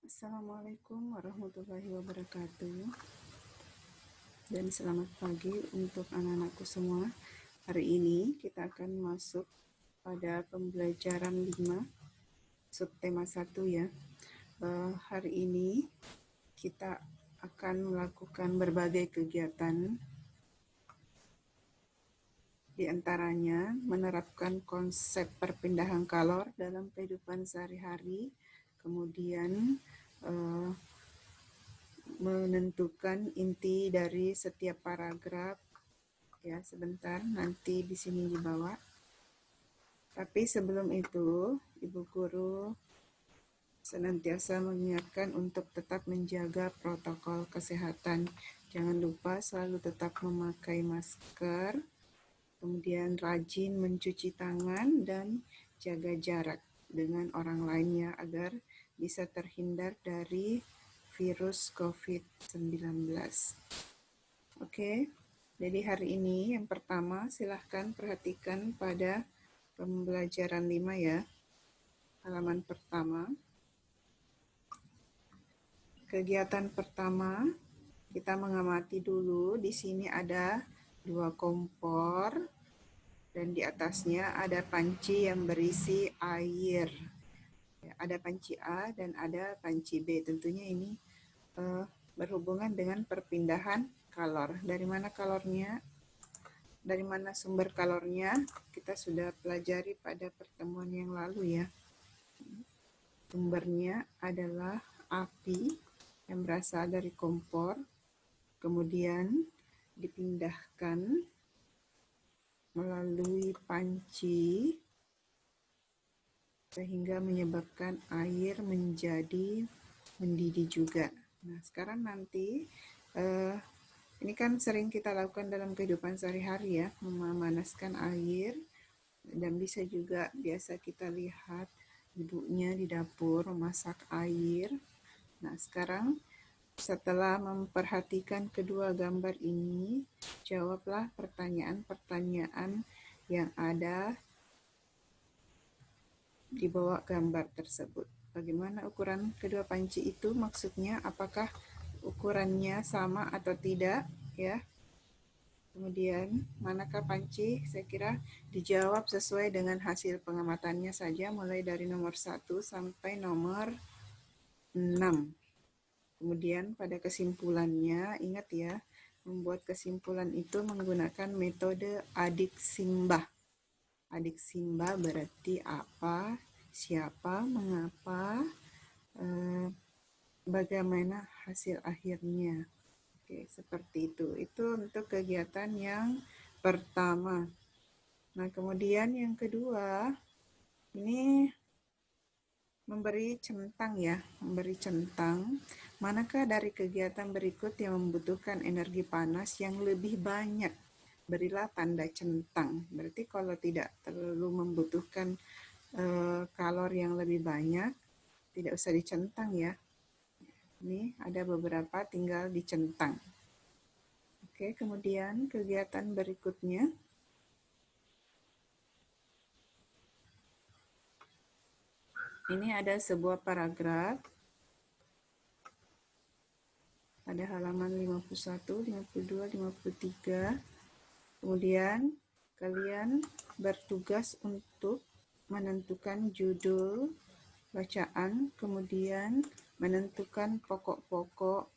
Assalamualaikum warahmatullahi wabarakatuh, dan selamat pagi untuk anak-anakku semua. Hari ini kita akan masuk pada pembelajaran 5 subtema 1 ya. Hari ini kita akan melakukan berbagai kegiatan, di antaranya menerapkan konsep perpindahan kalor dalam kehidupan sehari-hari, kemudian menentukan inti dari setiap paragraf. Ya, sebentar, nanti di sini dibawa. Tapi sebelum itu, Ibu Guru senantiasa mengingatkan untuk tetap menjaga protokol kesehatan. Jangan lupa selalu tetap memakai masker, kemudian rajin mencuci tangan dan jaga jarak dengan orang lainnya agar bisa terhindar dari virus COVID-19. Oke, jadi hari ini yang pertama silahkan perhatikan pada pembelajaran 5 ya, halaman pertama. Kegiatan pertama, kita mengamati dulu, di sini ada 2 kompor, dan di atasnya ada panci yang berisi air. Ada panci A dan ada panci B. Tentunya ini berhubungan dengan perpindahan kalor. Dari mana kalornya? Dari mana sumber kalornya? Kita sudah pelajari pada pertemuan yang lalu ya. Sumbernya adalah api yang berasal dari kompor, kemudian dipindahkan melalui panci sehingga menyebabkan air menjadi mendidih juga. Nah, sekarang nanti ini kan sering kita lakukan dalam kehidupan sehari-hari ya, memanaskan air, dan bisa juga biasa kita lihat ibunya di dapur memasak air. Nah, sekarang setelah memperhatikan kedua gambar ini, jawablah pertanyaan-pertanyaan yang ada di bawah gambar tersebut. Bagaimana ukuran kedua panci itu? Maksudnya apakah ukurannya sama atau tidak ya? Kemudian manakah panci? Saya kira dijawab sesuai dengan hasil pengamatannya saja, mulai dari nomor 1 sampai nomor 6. Kemudian pada kesimpulannya, ingat ya, membuat kesimpulan itu menggunakan metode adik simbah. Adik simbah berarti apa, siapa, mengapa, bagaimana hasil akhirnya. Oke, seperti itu. Itu untuk kegiatan yang pertama. Nah, kemudian yang kedua, ini memberi centang ya, memberi centang. Manakah dari kegiatan berikut yang membutuhkan energi panas yang lebih banyak? Berilah tanda centang. Berarti kalau tidak terlalu membutuhkan kalor yang lebih banyak, tidak usah dicentang ya. Ini ada beberapa, tinggal dicentang. Oke, kemudian kegiatan berikutnya. Ini ada sebuah paragraf pada halaman 51, 52, 53. Kemudian kalian bertugas untuk menentukan judul bacaan, kemudian menentukan pokok-pokok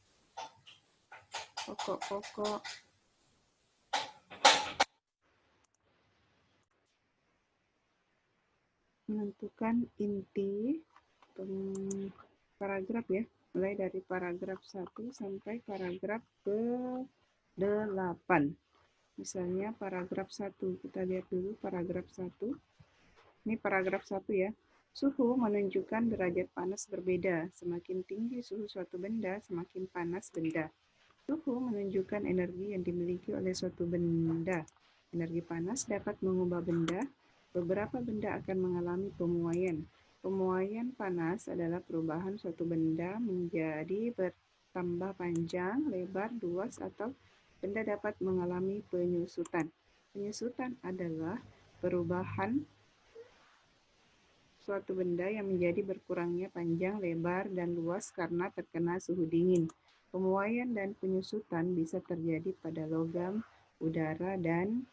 menentukan inti paragraf ya, mulai dari paragraf 1 sampai paragraf ke-8. Misalnya paragraf 1, kita lihat dulu paragraf 1. Ini paragraf 1 ya. Suhu menunjukkan derajat panas berbeda. Semakin tinggi suhu suatu benda, semakin panas benda. Suhu menunjukkan energi yang dimiliki oleh suatu benda. Energi panas dapat mengubah benda. Beberapa benda akan mengalami pemuaian. Pemuaian panas adalah perubahan suatu benda menjadi bertambah panjang, lebar, luas, atau benda dapat mengalami penyusutan. Penyusutan adalah perubahan suatu benda yang menjadi berkurangnya panjang, lebar, dan luas karena terkena suhu dingin. Pemuaian dan penyusutan bisa terjadi pada logam, udara, dan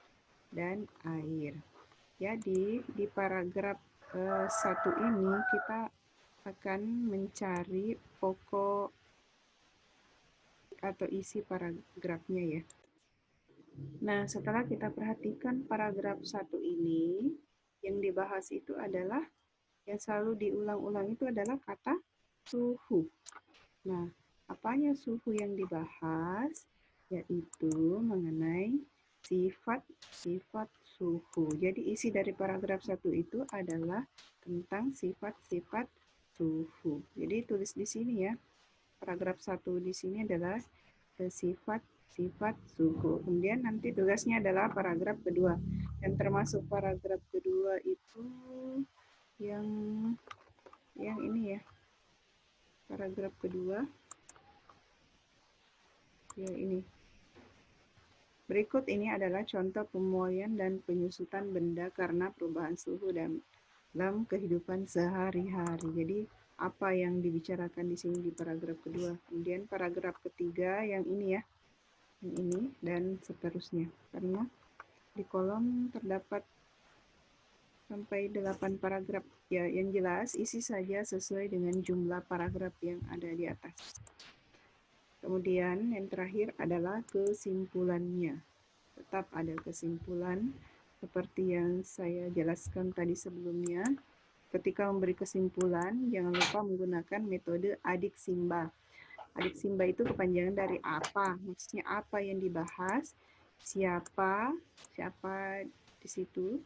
air. Jadi di paragraf 1 ini kita akan mencari pokok atau isi paragrafnya ya. Nah, setelah kita perhatikan paragraf 1 ini, yang dibahas itu adalah, yang selalu diulang-ulang itu adalah kata suhu. Nah, apanya suhu yang dibahas? Yaitu mengenai sifat-sifat suhu. Jadi isi dari paragraf 1 itu adalah tentang sifat-sifat suhu. Jadi tulis di sini ya. Paragraf 1 di sini adalah sifat-sifat suhu. Kemudian nanti tugasnya adalah paragraf kedua. Dan termasuk paragraf kedua itu yang ini ya. Paragraf kedua yang ini. Berikut ini adalah contoh pemuaian dan penyusutan benda karena perubahan suhu dalam kehidupan sehari-hari. Jadi apa yang dibicarakan di sini di paragraf kedua. Kemudian paragraf ketiga yang ini ya, yang ini dan seterusnya. Karena di kolom terdapat sampai 8 paragraf. Ya, yang jelas isi saja sesuai dengan jumlah paragraf yang ada di atas. Kemudian yang terakhir adalah kesimpulannya. Tetap ada kesimpulan seperti yang saya jelaskan tadi sebelumnya. Ketika memberi kesimpulan, jangan lupa menggunakan metode adiksimba. Adiksimba itu kepanjangan dari apa, maksudnya apa yang dibahas, siapa di situ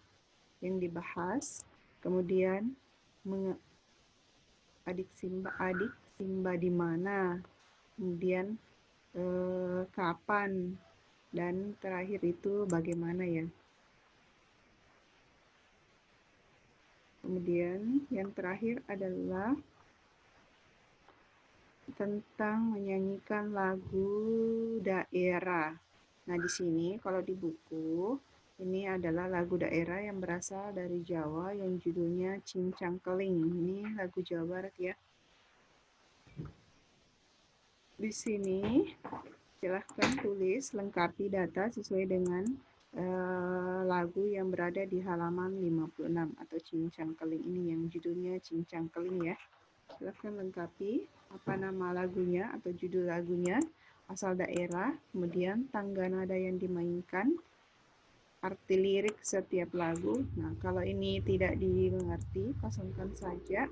yang dibahas, kemudian adiksimba di mana, kemudian kapan, dan terakhir itu bagaimana ya. Kemudian yang terakhir adalah tentang menyanyikan lagu daerah. Nah, di sini kalau di buku ini adalah lagu daerah yang berasal dari Jawa yang judulnya Cincang Keling. Ini lagu Jawa Barat ya. Di sini silahkan tulis lengkapi data sesuai dengan lagu yang berada di halaman 56 atau Cincang Keling ini yang judulnya Cincang Keling ya. Silahkan lengkapi apa nama lagunya atau judul lagunya, asal daerah, kemudian tangga nada yang dimainkan, arti lirik setiap lagu. Nah, kalau ini tidak dimengerti, kosongkan saja.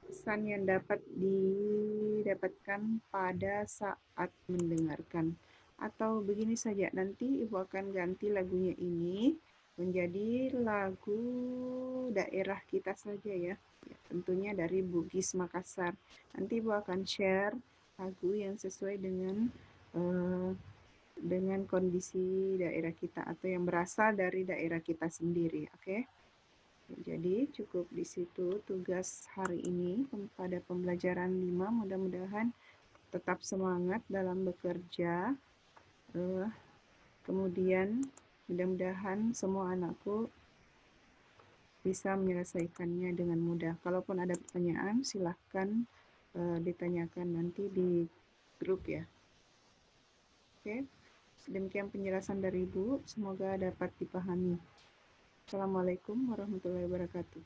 Pesan yang dapat didapatkan pada saat mendengarkan. Atau begini saja, nanti Ibu akan ganti lagunya ini menjadi lagu daerah kita saja ya. Tentunya dari Bugis Makassar. Nanti Ibu akan share lagu yang sesuai dengan kondisi daerah kita atau yang berasal dari daerah kita sendiri, oke? Jadi cukup di situ tugas hari ini pada pembelajaran 5. Mudah-mudahan tetap semangat dalam bekerja. Kemudian mudah-mudahan semua anakku bisa menyelesaikannya dengan mudah. Kalaupun ada pertanyaan, silahkan ditanyakan nanti di grup ya. Oke, demikian penjelasan dari Ibu. Semoga dapat dipahami. Assalamualaikum warahmatullahi wabarakatuh.